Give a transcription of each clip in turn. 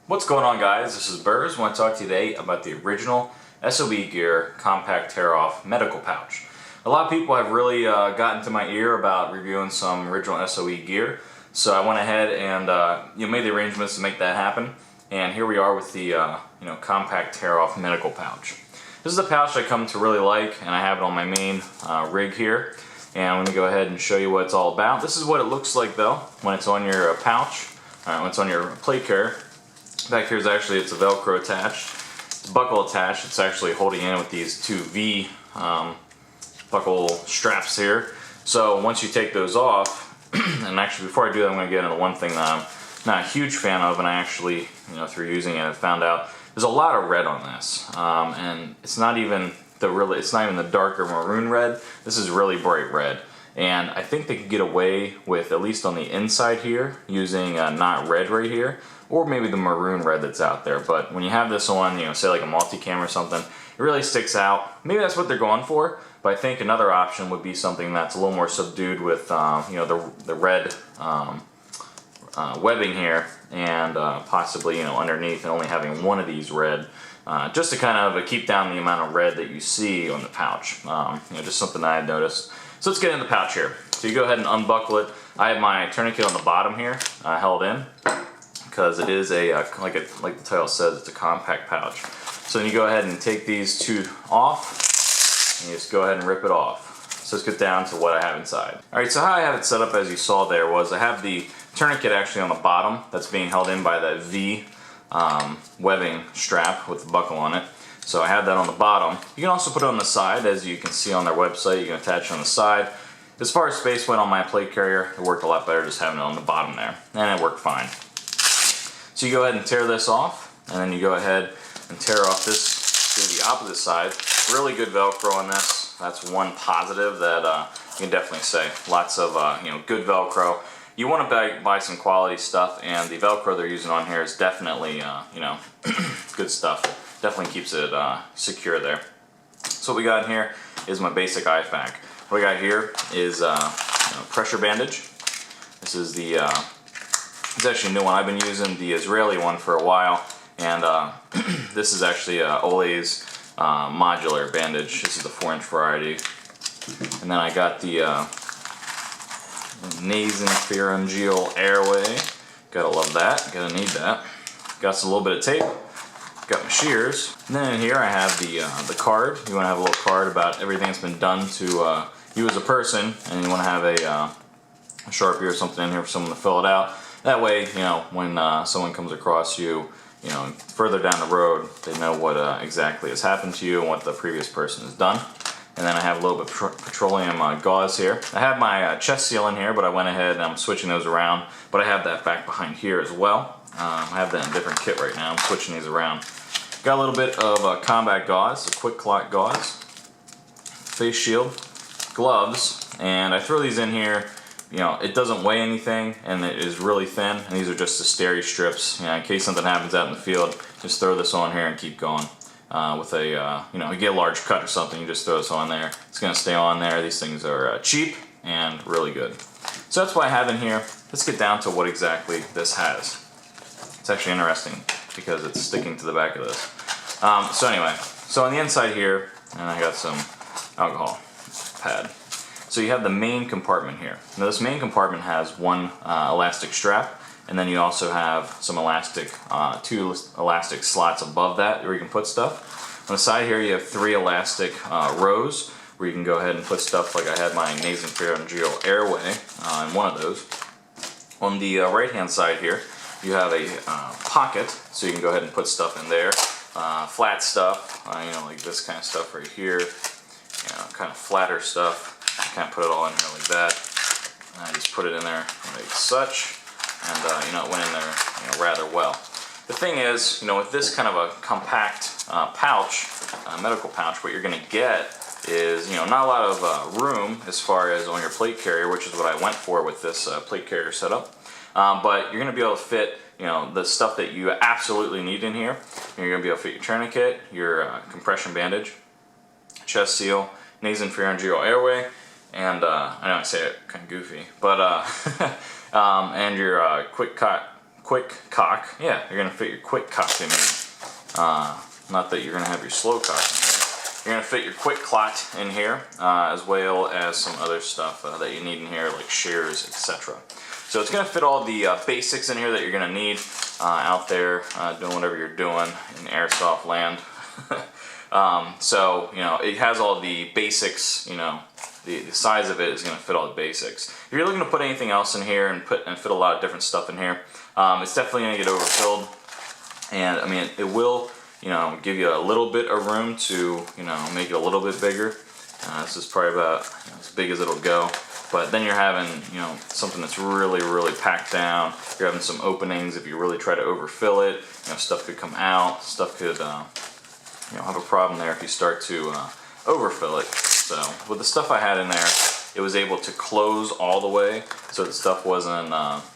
What's going on, guys? This is Berz. I want to talk to you today about the original SOE gear compact tear-off medical pouch. A lot of people have really gotten to my ear about reviewing some original SOE gear, so I went ahead and made the arrangements to make that happen. And here we are with the compact tear-off medical pouch. This is a pouch I come to really like, and I have it on my main rig here. And I'm going to go ahead and show you what it's all about. This is what it looks like though when it's on your pouch, when it's on your plate carrier. Back here is actually, it's a Velcro attached, it's buckle attached. It's actually holding in with these two V buckle straps here. So once you take those off, and actually before I do that, I'm going to get into one thing that I'm not a huge fan of, and I actually, through using it, I found out there's a lot of red on this, and it's not even the darker maroon red. This is really bright red. And I think they could get away with, at least on the inside here, using not red right here, or maybe the maroon red that's out there. But when you have this on, say like a multicam or something, it really sticks out. Maybe that's what they're going for, but I think another option would be something that's a little more subdued with, the red webbing here, and possibly, underneath, and only having one of these red. Just to kind of keep down the amount of red that you see on the pouch. Just something that I had noticed. So let's get in the pouch here. So you go ahead and unbuckle it. I have my tourniquet on the bottom here, held in, because it is like the title says, it's a compact pouch. So then you go ahead and take these two off, and you just go ahead and rip it off. So let's get down to what I have inside. Alright, so how I have it set up, as you saw there, was I have the tourniquet actually on the bottom that's being held in by that V webbing strap with the buckle on it. So I have that on the bottom. You can also put it on the side, as you can see on their website. You can attach it on the side. As far as space went on my plate carrier, it worked a lot better just having it on the bottom there, and it worked fine. So you go ahead and tear this off, and then you go ahead and tear off this to the opposite side. Really good Velcro on this. That's one positive that you can definitely say. Lots of good Velcro. You want to buy some quality stuff, and the Velcro they're using on here is definitely good stuff. Definitely keeps it secure there. So what we got in here is my basic IFAK. What we got here is pressure bandage. This is it's actually a new one. I've been using the Israeli one for a while, and this is actually Ole's modular bandage. This is the 4-inch variety. And then I got the nasopharyngeal airway. Gotta love that. Gotta need that. Got a little bit of tape. Got my shears. And then in here I have the card. You want to have a little card about everything that's been done to you as a person, and you want to have a Sharpie or something in here for someone to fill it out. That way, when someone comes across you, further down the road, they know what exactly has happened to you and what the previous person has done. And then I have a little bit of petroleum gauze here. I have my chest seal in here, but I went ahead and I'm switching those around. But I have that back behind here as well. I have that in a different kit right now. I'm switching these around. Got a little bit of combat gauze, a quick clot gauze, face shield, gloves, and I throw these in here. It doesn't weigh anything, and it is really thin, and these are just the steri strips. In case something happens out in the field, just throw this on here and keep going. With you get a large cut or something, you just throw this on there. It's going to stay on there. These things are cheap and really good. So that's what I have in here. Let's get down to what exactly this has. It's actually interesting because it's sticking to the back of this. So anyway, so on the inside here, and I got some alcohol pad. So you have the main compartment here. Now this main compartment has one elastic strap, and then you also have some two elastic slots above that where you can put stuff. On the side here you have 3 elastic rows where you can go ahead and put stuff, like I had my nasopharyngeal airway in one of those. On the right hand side here you have a pocket, so you can go ahead and put stuff in there. Flat stuff, like this kind of stuff right here, kind of flatter stuff. Kind of put it all in here like that. And I just put it in there like such, and it went in there rather well. The thing is, with this kind of a compact pouch, medical pouch, what you're going to get is not a lot of room as far as on your plate carrier, which is what I went for with this plate carrier setup. But you're going to be able to fit the stuff that you absolutely need in here. You're going to be able to fit your tourniquet, your compression bandage, chest seal, nasopharyngeal airway, and I know I say it kind of goofy, but and your quick quick cock. Yeah, you're gonna fit your quick cock in here. Not that you're gonna have your slow cock in here. You're gonna fit your quick clot in here, as well as some other stuff that you need in here, like shears, etc. So it's gonna fit all the basics in here that you're gonna need out there doing whatever you're doing in airsoft land. So, you know, it has all the basics, you know, the size of it is going to fit all the basics. If you're looking to put anything else in here and fit a lot of different stuff in here, it's definitely going to get overfilled. And I mean, it will, you know, give you a little bit of room to, you know, make it a little bit bigger. This is probably about, you know, as big as it'll go. But then you're having, you know, something that's really, really packed down. You're having some openings. If you really try to overfill it, you know, stuff could come out. Stuff could, you know, have a problem there if you start to overfill it. So with the stuff I had in there, it was able to close all the way, so the stuff wasn't,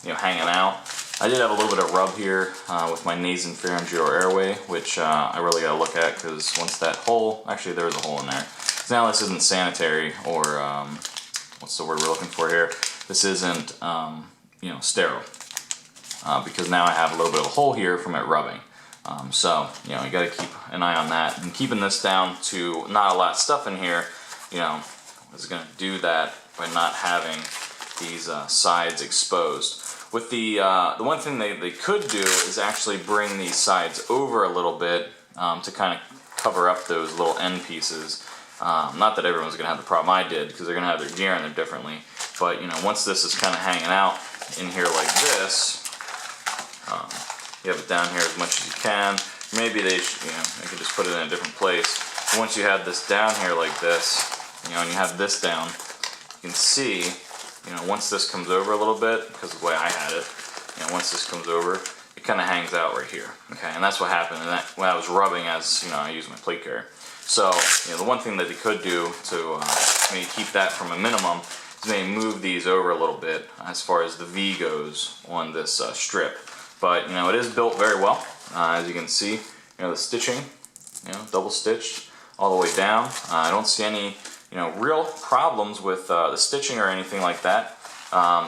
you know, hanging out. I did have a little bit of rub here with my nasopharyngeal airway, which I really got to look at, because once that hole, actually there was a hole in there. So now this isn't sanitary, or what's the word we're looking for here? This isn't, you know, sterile, because now I have a little bit of a hole here from it rubbing. So, you know, you got to keep an eye on that. And keeping this down to not a lot of stuff in here, you know, is going to do that by not having these sides exposed. With the one thing they could do is actually bring these sides over a little bit to kind of cover up those little end pieces. Not that everyone's going to have the problem I did, because they're going to have their gear in there differently. But, you know, once this is kind of hanging out in here like this, you have it down here as much as you can. Maybe they should, you know, I could just put it in a different place. But once you have this down here like this, you know, and you have this down, you can see, you know, once this comes over a little bit, because of the way I had it, you know, once this comes over, it kind of hangs out right here. Okay, and that's what happened when I was rubbing, as you know, I used my plate carrier. So, you know, the one thing that they could do to maybe keep that from a minimum is maybe move these over a little bit as far as the V goes on this strip. But, you know, it is built very well. As you can see, you know, the stitching, you know, double stitched all the way down. I don't see any, you know, real problems with the stitching or anything like that.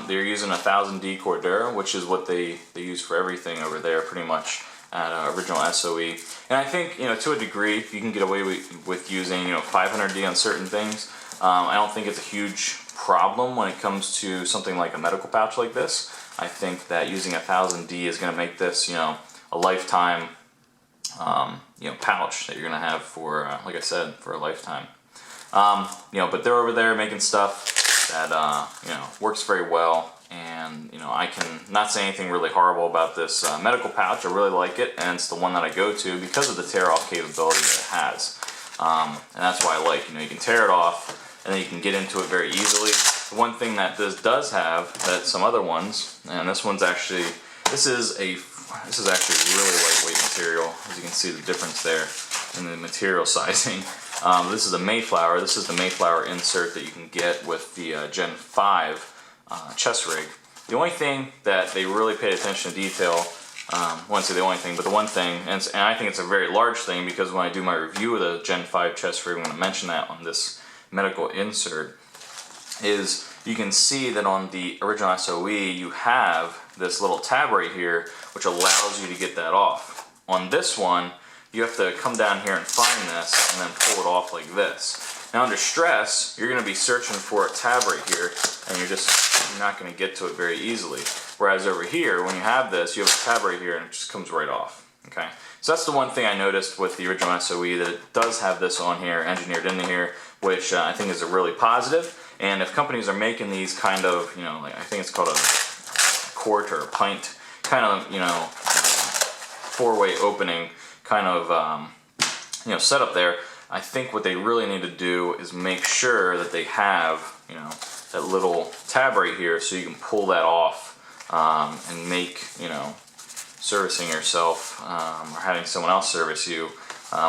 They're using a 1000D cordura, which is what they use for everything over there, pretty much at original SOE. And I think, you know, to a degree, you can get away with using, you know, 500D on certain things. I don't think it's a huge problem when it comes to something like a medical pouch like this. I think that using a 1000D is going to make this, you know, a lifetime, you know, pouch that you're going to have for, like I said, for a lifetime. You know, but they're over there making stuff that, you know, works very well. And, you know, I can not say anything really horrible about this medical pouch. I really like it, and it's the one that I go to because of the tear-off capability that it has. And that's why I like, you know, you can tear it off, and then you can get into it very easily. The one thing that this does have that some other ones, and this one's actually, this is actually really lightweight material. As you can see the difference there in the material sizing. This is a Mayflower. This is the Mayflower Insert that you can get with the Gen 5 chest rig. The only thing that they really paid attention to detail, I won't say the only thing, but the one thing, and I think it's a very large thing, because when I do my review of the Gen 5 chest rig, I'm going to mention that on this medical insert, is you can see that on the original SOE you have this little tab right here which allows you to get that off. On this one, you have to come down here and find this and then pull it off like this. Now under stress, you're going to be searching for a tab right here, and you're not going to get to it very easily. Whereas over here, when you have this, you have a tab right here and it just comes right off. Okay, so that's the one thing I noticed with the original SOE, that it does have this on here, engineered into here, which I think is a really positive. And if companies are making these kind of, you know, like, I think it's called a quart or a pint kind of, you know, four-way opening kind of, you know, setup there, I think what they really need to do is make sure that they have, you know, that little tab right here so you can pull that off and make, you know, servicing yourself or having someone else service you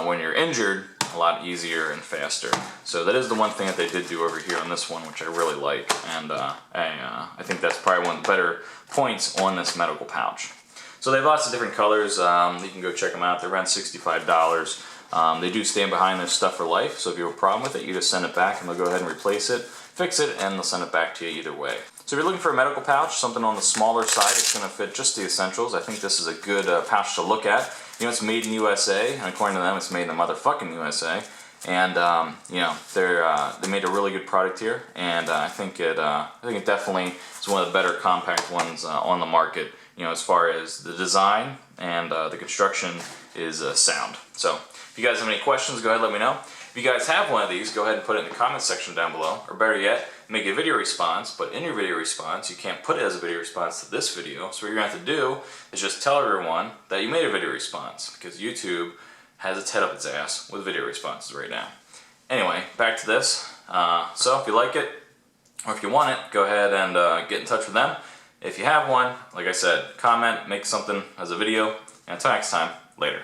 when you're injured a lot easier and faster. So that is the one thing that they did do over here on this one, which I really like, and I think that's probably one of the better points on this medical pouch. So they have lots of different colors. You can go check them out. They're around $65. They do stand behind this stuff for life, so if you have a problem with it, you just send it back and they'll go ahead and replace it, fix it, and they'll send it back to you either way. So if you're looking for a medical pouch, something on the smaller side, it's going to fit just the essentials. I think this is a good pouch to look at. You know, it's made in USA, and according to them, it's made in the motherfucking USA. And you know, they made a really good product here, and I think it definitely is one of the better compact ones on the market. You know, as far as the design and the construction is sound. So if you guys have any questions, go ahead and let me know. If you guys have one of these, go ahead and put it in the comment section down below, or better yet, make a video response. But in your video response, you can't put it as a video response to this video. So what you're going to have to do is just tell everyone that you made a video response, because YouTube has its head up its ass with video responses right now. Anyway, back to this. So if you like it, or if you want it, go ahead and get in touch with them. If you have one, like I said, comment, make something as a video, and until next time, later.